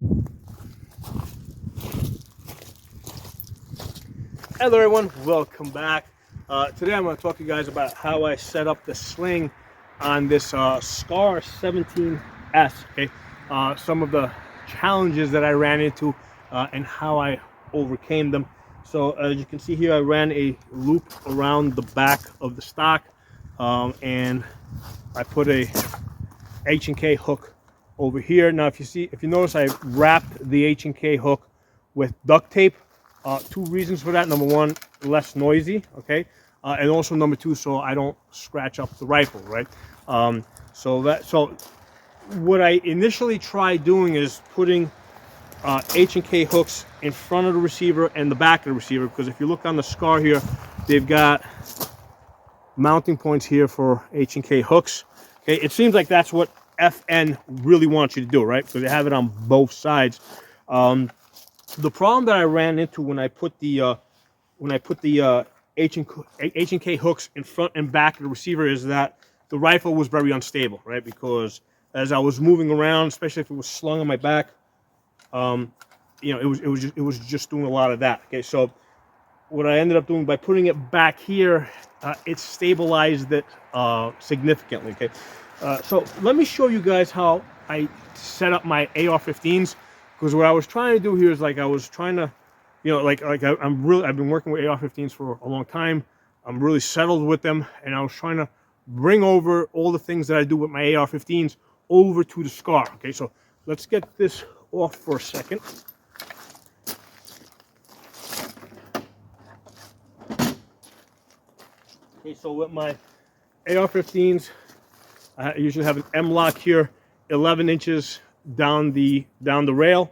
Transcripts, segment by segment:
Hello everyone, welcome back. Today I'm going to talk to you guys about how I set up the sling on this Scar 17S. Okay, some of the challenges that I ran into and how I overcame them. So as you can see here, I ran a loop around the back of the stock, and I put a H&K hook over here. Now if you notice, I wrapped the H&K hook with duct tape. Two reasons for that. Number one, less noisy, okay? And also number two, so I don't scratch up the rifle, right? So what I initially tried doing is putting H&K hooks in front of the receiver and the back of the receiver, because if you look on the Scar here, they've got mounting points here for H&K hooks. Okay, it seems like that's what FN really wants you to do, right? Because they have it on both sides. The problem that I ran into when I put the H&K hooks in front and back of the receiver is that the rifle was very unstable, right? Because as I was moving around, especially if it was slung on my back, it was just doing a lot of that. Okay, so what I ended up doing by putting it back here, it stabilized it significantly. Okay, so let me show you guys how I set up my AR-15s. Because what I was trying to do here is, like, I was trying to, I've been working with AR-15s for a long time. I'm really settled with them, and I was trying to bring over all the things that I do with my AR-15s over to the Scar. Okay, so let's get this off for a second. Okay, so with my AR-15s, I usually have an M-lock here, 11 inches down the rail,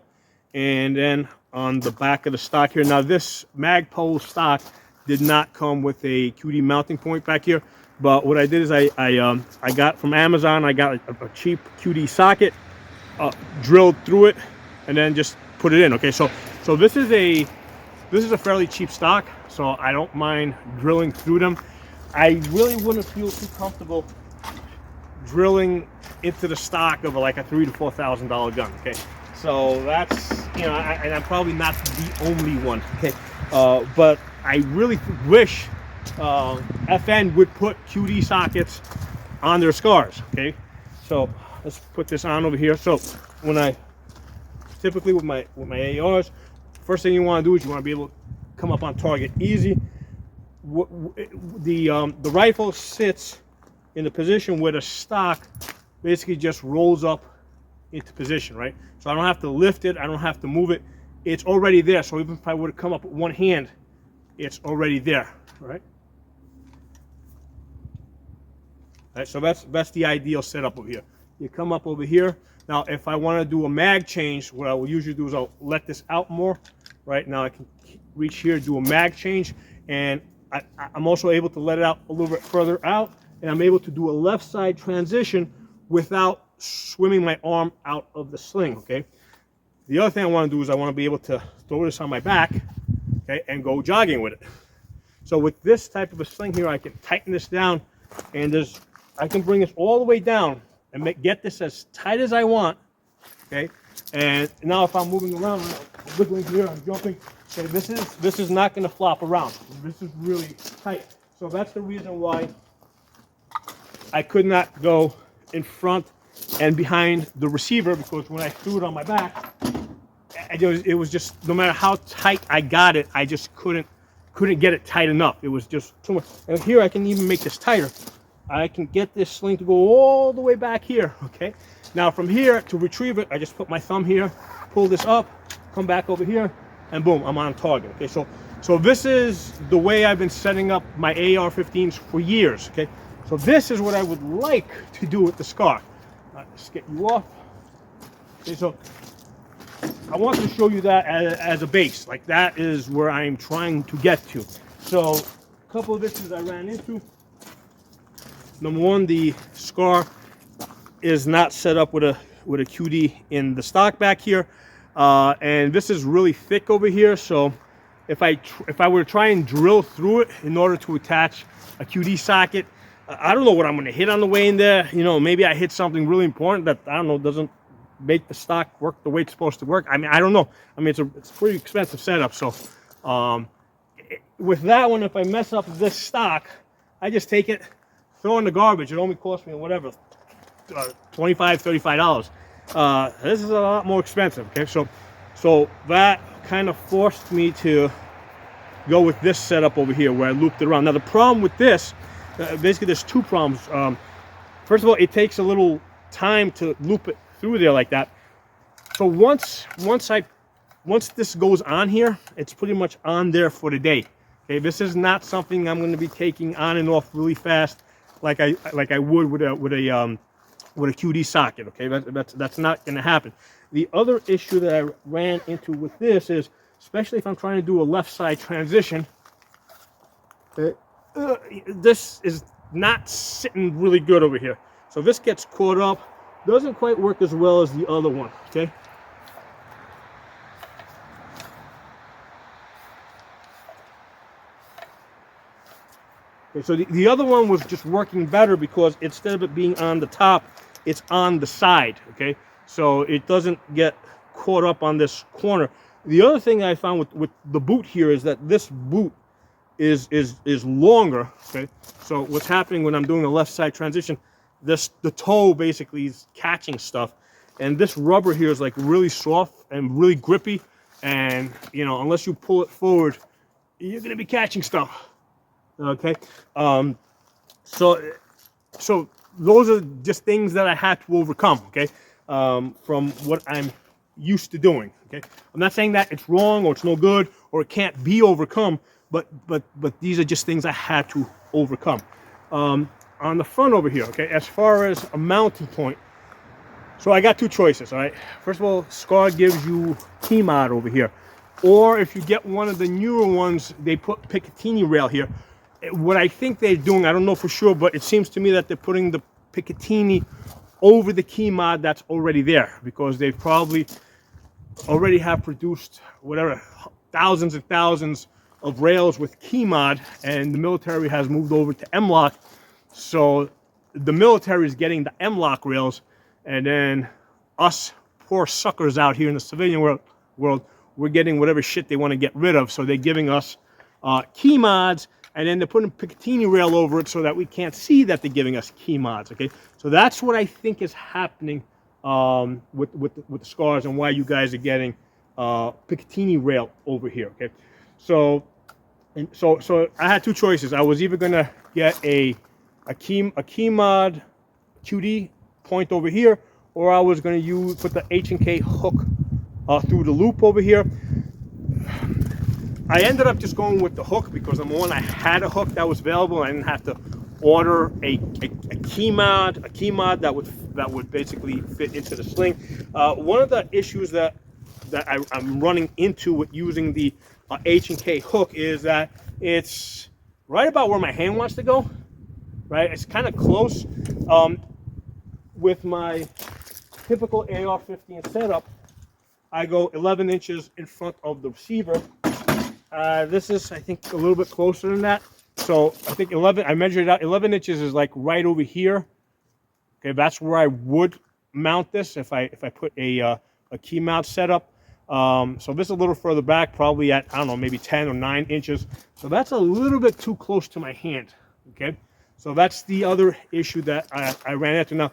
and then on the back of the stock here. Now this Magpul stock did not come with a QD mounting point back here, but what I did is I got from Amazon, I got a cheap QD socket, drilled through it, and then just put it in. Okay, so this is a fairly cheap stock, so I don't mind drilling through them. I really wouldn't feel too comfortable drilling into the stock of like a $3,000 to $4,000 gun. Okay, so that's, and I'm probably not the only one. Okay, but I really wish FN would put QD sockets on their Scars. Okay, so let's put this on over here. So when I typically with my ARs, first thing you want to do is you want to be able to come up on target easy. The rifle sits in the position where the stock basically just rolls up into position, right? So I don't have to lift it, I don't have to move it. It's already there. So even if I were to come up with one hand, it's already there, right? All right, so that's the ideal setup over here. You come up over here. Now, if I want to do a mag change, what I will usually do is I'll let this out more. Right now, I can reach here, do a mag change, and I'm also able to let it out a little bit further out, and I'm able to do a left side transition without swimming my arm out of the sling. Okay. The other thing I want to do is I want to be able to throw this on my back, okay, and go jogging with it. So with this type of a sling here, I can tighten this down, and I can bring this all the way down and get this as tight as I want. Okay. And now if I'm moving around, I'm wiggling here, I'm jumping. Okay, this is not going to flop around. This is really tight. So that's the reason why I could not go in front and behind the receiver, because when I threw it on my back, it was just, no matter how tight I got it, I just couldn't get it tight enough. It was just too much. And here I can even make this tighter. I can get this sling to go all the way back here. Okay. Now from here to retrieve it, I just put my thumb here, pull this up, come back over here, and boom, I'm on target. Okay. So this is the way I've been setting up my AR-15s for years. Okay. So this is what I would like to do with the Scar. Just get you off. Okay, so I want to show you that as a base. Like, that is where I'm trying to get to. So a couple of issues I ran into. Number one, the Scar is not set up with a QD in the stock back here, and this is really thick over here. So if I were to try and drill through it in order to attach a QD socket, I don't know what I'm going to hit on the way in there. Maybe I hit something really important that, I don't know, doesn't make the stock work the way it's supposed to work. I mean, I don't know. I mean, it's a pretty expensive setup. So with that one, if I mess up this stock, I just take it, throw in the garbage. It only cost me whatever, $25, $35. This is a lot more expensive. Okay, so that kind of forced me to go with this setup over here where I looped it around. Now the problem with this, basically there's two problems. First of all, it takes a little time to loop it through there like that. So once this goes on here, it's pretty much on there for the day. Okay, this is not something I'm going to be taking on and off really fast like I would with a QD socket. Okay, that's not going to happen. The other issue that I ran into with this is, especially if I'm trying to do a left side transition, this is not sitting really good over here. So this gets caught up, doesn't quite work as well as the other one. Okay. So the other one was just working better because instead of it being on the top, it's on the side, okay? So it doesn't get caught up on this corner. The other thing I found with the boot here is that this boot is longer, okay? So what's happening when I'm doing a left side transition, the toe basically is catching stuff, and this rubber here is like really soft and really grippy, and you know, unless you pull it forward, you're gonna be catching stuff. Okay, so those are just things that I had to overcome. Okay, from what I'm used to doing. Okay, I'm not saying that it's wrong or it's no good or it can't be overcome, but these are just things I had to overcome. On the front over here, okay, as far as a mounting point, so I got two choices. All right, first of all, Scar gives you key mod over here, or if you get one of the newer ones, they put Picatinny rail here. What I think they're doing, I don't know for sure, but it seems to me that they're putting the Picatinny over the key mod that's already there, because they probably already have produced whatever thousands and thousands of rails with key mod, and the military has moved over to M-LOK. So the military is getting the M-LOK rails, and then us poor suckers out here in the civilian world, we're getting whatever shit they want to get rid of. So they're giving us key mods, and then they're putting Picatinny rail over it so that we can't see that they're giving us key mods. Okay, so that's what I think is happening with the Scars, and why you guys are getting Picatinny rail over here. Okay, so I had two choices. I was either gonna get a key mod QD point over here, or I was gonna put the H&K hook through the loop over here. I ended up just going with the hook because, number one, I had a hook that was available. I didn't have to order a key mod that would basically fit into the sling. One of the issues that I'm running into with using the H&K hook is that it's right about where my hand wants to go. Right, it's kind of close. With my typical AR-15 setup, I go 11 inches in front of the receiver. This is, I think, a little bit closer than that. So I think 11, I measured it out, 11 inches is like right over here. Okay, that's where I would mount this if I put a key mount setup. So this is a little further back, probably at, I don't know, maybe 10 or 9 inches. So that's a little bit too close to my hand. Okay, so that's the other issue that I ran into. Now,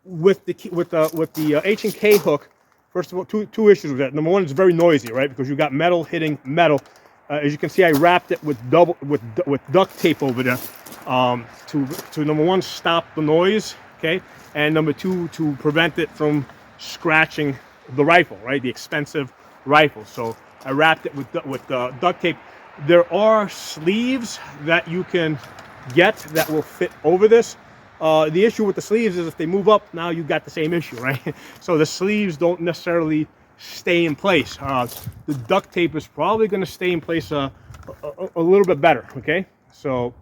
with the H&K hook, first of all, two issues with that. Number one, it's very noisy, right? Because you got metal hitting metal. As you can see, I wrapped it with duct tape over there to number one, stop the noise, okay, and number two, to prevent it from scratching the rifle, right? The expensive rifle. So I wrapped it with duct tape. There are sleeves that you can get that will fit over this. The issue with the sleeves is if they move up, now you got the same issue, right? So the sleeves don't necessarily stay in place. The duct tape is probably going to stay in place a little bit better, okay? So,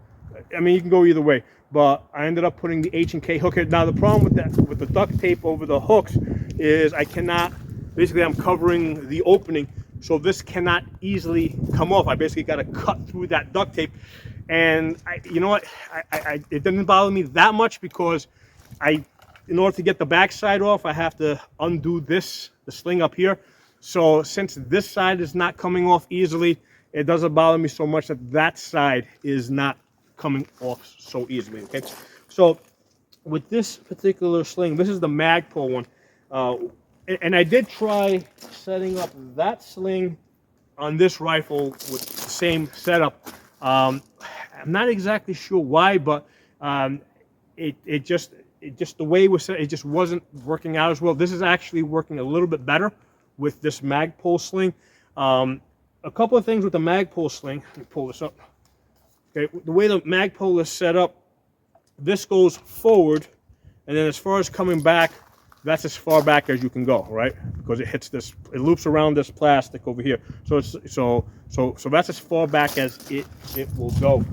I mean, you can go either way. But I ended up putting the H&K hook here. Now, the problem with the duct tape over the hooks is I cannot, basically I'm covering the opening, so this cannot easily come off. I basically got to cut through that duct tape. And you know what? It didn't bother me that much because I in order to get the back side off, I have to undo the sling up here. So since this side is not coming off easily, it doesn't bother me so much that that side is not coming off so easily, okay? So with this particular sling, this is the Magpul one. And I did try setting up that sling on this rifle with the same setup. I'm not exactly sure why, but it just the way it was set, it just wasn't working out as well. This is actually working a little bit better with this Magpul sling. A couple of things with the Magpul sling. Let me pull this up. Okay, the way the Magpul is set up, this goes forward, and then as far as coming back, that's as far back as you can go, right? Because it hits this, it loops around this plastic over here. So it's so that's as far back as it will go.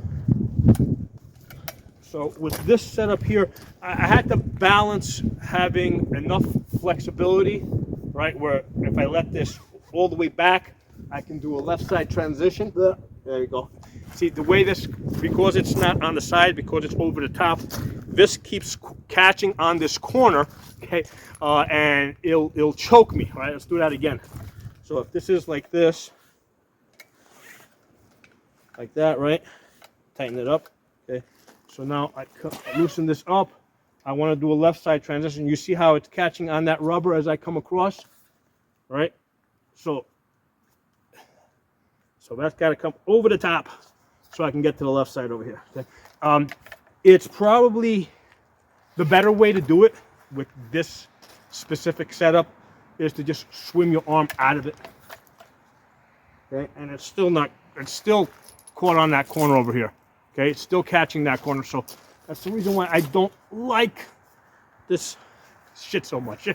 So with this setup here, I had to balance having enough flexibility, right? Where if I let this all the way back, I can do a left side transition. There you go. See, the way this, because it's not on the side, because it's over the top, this keeps catching on this corner, okay? And it'll choke me, right? Let's do that again. So if this is like this, like that, right? Tighten it up, okay? So now I loosen this up. I want to do a left side transition. You see how it's catching on that rubber as I come across, right? So that's got to come over the top so I can get to the left side over here. Okay? It's probably the better way to do it with this specific setup is to just swim your arm out of it. Okay, and it's still caught on that corner over here. Okay, it's still catching that corner. So that's the reason why I don't like this shit so much.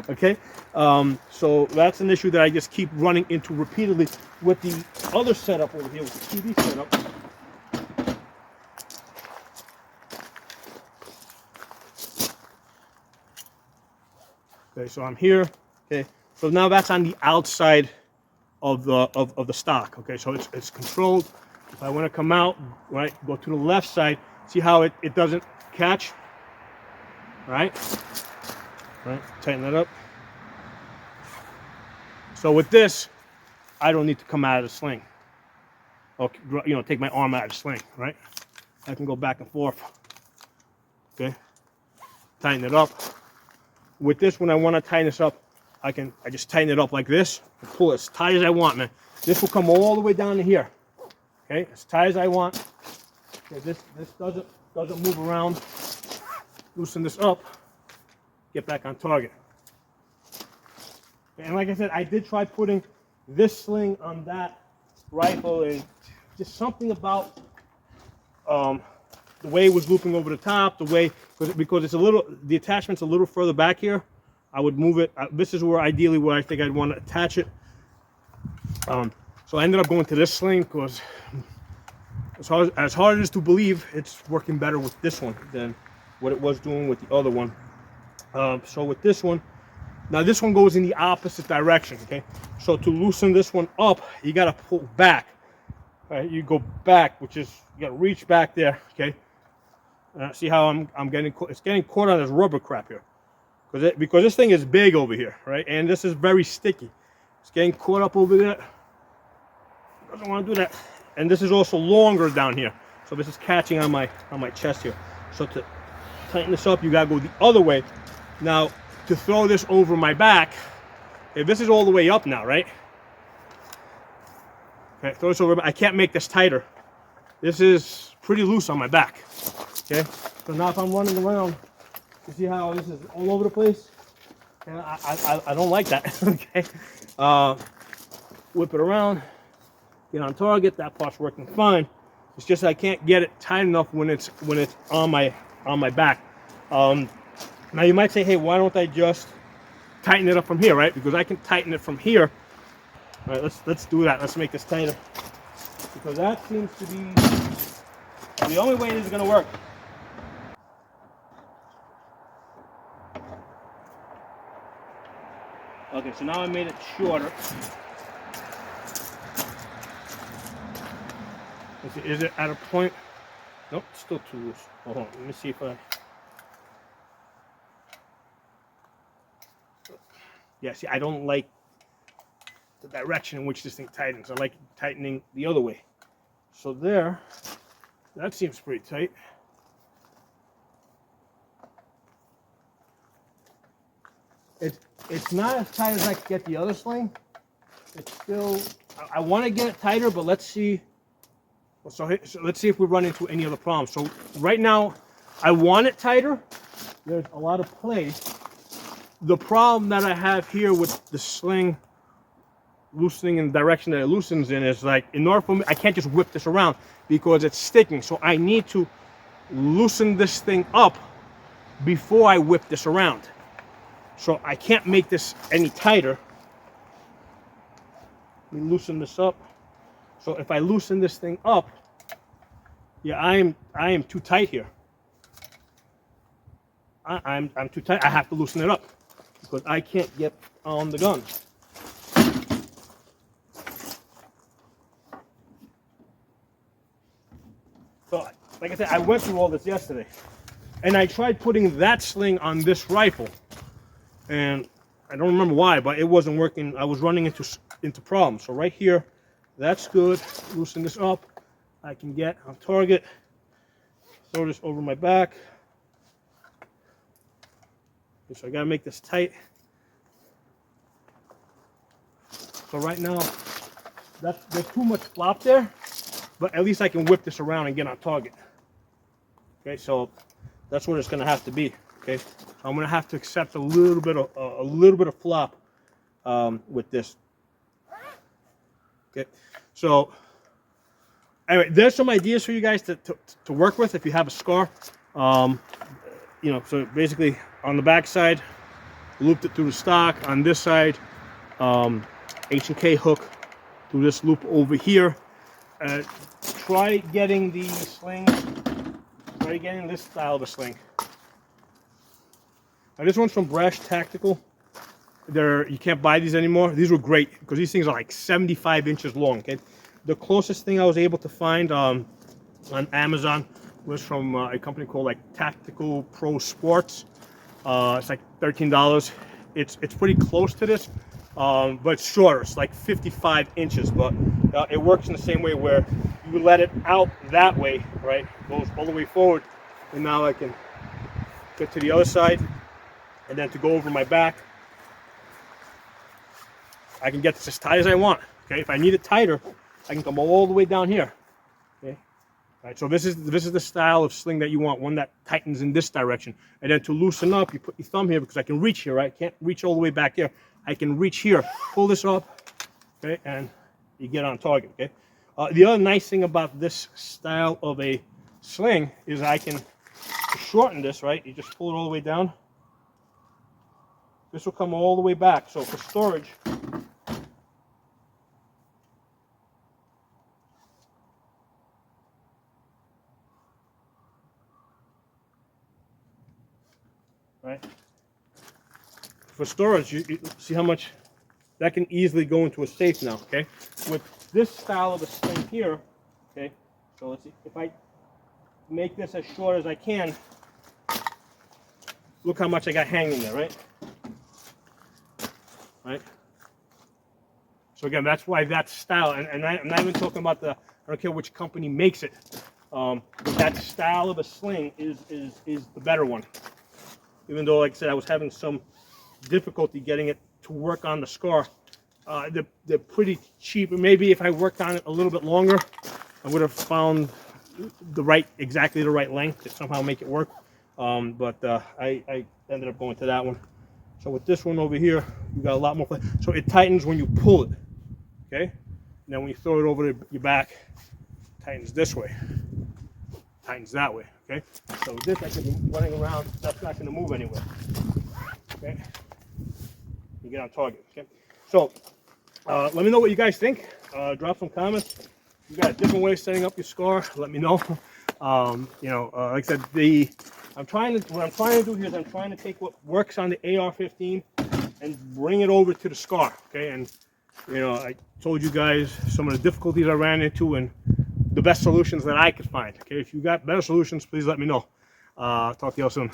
Okay, so that's an issue that I just keep running into repeatedly with the other setup over here, with the TV setup. Okay, so I'm here. Okay, so now that's on the outside of the stock. Okay, so it's controlled. If I want to come out, right, go to the left side. See how it doesn't catch, right? Right, tighten that up. So with this, I don't need to come out of the sling. Or, you know, take my arm out of the sling, right? I can go back and forth. Okay, tighten it up. With this, when I want to tighten this up, I just tighten it up like this and pull it as tight as I want, man. This will come all the way down to here. Okay, as tight as I want. Okay, this doesn't move around. Loosen this up. Get back on target. And like I said, I did try putting this sling on that rifle, and just something about the way it was looping over the top, the way, because it's a little, the attachment's a little further back here. I would move it. This is where ideally where I think I'd want to attach it. So I ended up going to this sling because as hard as to believe, it's working better with this one than what it was doing with the other one. So with this one, now this one goes in the opposite direction, okay? So to loosen this one up, you gotta pull back. All right, you go back, which is, you gotta reach back there, okay? See how I'm getting, it's getting caught on this rubber crap here. Because this thing is big over here, right? And this is very sticky. It's getting caught up over there. Doesn't want to do that. And this is also longer down here. So this is catching on my chest here. So to tighten this up, you gotta go the other way. Now, to throw this over my back, if this is all the way up now, right? Okay, throw this over, I can't make this tighter. This is pretty loose on my back. Okay, so now if I'm running around, you see how this is all over the place? And I don't like that. Okay, whip it around, get on target. That part's working fine. It's just I can't get it tight enough when it's on my back. Now you might say, hey, why don't I just tighten it up from here, right? Because I can tighten it from here. All right, let's do that. Let's make this tighter, because that seems to be the only way this is going to work. Okay, so now I made it shorter. Let's see, is it at a point? Nope, still too loose. Hold on, let me see if I... Yeah, see, I don't like the direction in which this thing tightens. I like tightening the other way. So there, that seems pretty tight. It's not as tight as I could get the other sling. It's still, I want to get it tighter, but let's see. So let's see if we run into any other problems. So right now, I want it tighter. There's a lot of play. The problem that I have here with the sling loosening in the direction that it loosens in is like, in order for me, I can't just whip this around because it's sticking. So I need to loosen this thing up before I whip this around. So I can't make this any tighter. Let me loosen this up. So if I loosen this thing up, yeah, I am too tight here. I'm too tight. I have to loosen it up because I can't get on the gun. So, like I said, I went through all this yesterday, and I tried putting that sling on this rifle, and I don't remember why, but it wasn't working. I was running into problems. So right here, that's good. Loosen this up. I can get on target. Throw this over my back. Okay, so I gotta make this tight. So right now, there's too much flop there, but at least I can whip this around and get on target. Okay, so that's what it's gonna have to be. Okay, so I'm gonna have to accept a little bit of flop with this. Okay, so anyway, there's some ideas for you guys to work with if you have a scar. You know, so basically on the back side, looped it through the stock. On this side, H&K hook through this loop over here. Try getting the sling. Try getting this style of a sling. Now this one's from Brash Tactical. You can't buy these anymore. These were great because these things are like 75 inches long. Okay, the closest thing I was able to find on Amazon was from a company called like Tactical Pro Sports. It's like $13. It's pretty close to this, but it's shorter. It's like 55 inches, but it works in the same way where you let it out that way, right? Goes all the way forward, and now I can get to the other side, and then to go over my back, I can get this as tight as I want. Okay, if I need it tighter, I can come all the way down here. Okay. All right, so this is the style of sling that you want, one that tightens in this direction. And then to loosen up, you put your thumb here because I can reach here, right? I can't reach all the way back here. I can reach here, pull this up, okay, and you get on target, okay? The other nice thing about this style of a sling is I can shorten this, right? You just pull it all the way down. This will come all the way back. So for storage, right? For storage, you see how much that can easily go into a safe now, okay? With this style of a sling here, okay, so let's see, if I make this as short as I can, look how much I got hanging there, right? Right? So again, that's why that style, and I'm not even talking about I don't care which company makes it, that style of a sling is the better one. Even though, like I said, I was having some difficulty getting it to work on the scar. They're pretty cheap. Maybe if I worked on it a little bit longer, I would have found exactly the right length to somehow make it work. But I ended up going to that one. So with this one over here, you got a lot more play. So it tightens when you pull it, okay? And then when you throw it over your back, it tightens this way, tightens that way, okay? So with this, I can be running around. That's not going to move anywhere, okay? You get on target, okay? So let me know what you guys think. Drop some comments. You got a different way of setting up your scar, let me know. You know, like I said, what I'm trying to do here is I'm trying to take what works on the AR-15 and bring it over to the scar, okay? And you know, I told you guys some of the difficulties I ran into and the best solutions that I could find, okay? If you got better solutions, please let me know. Talk to you all soon.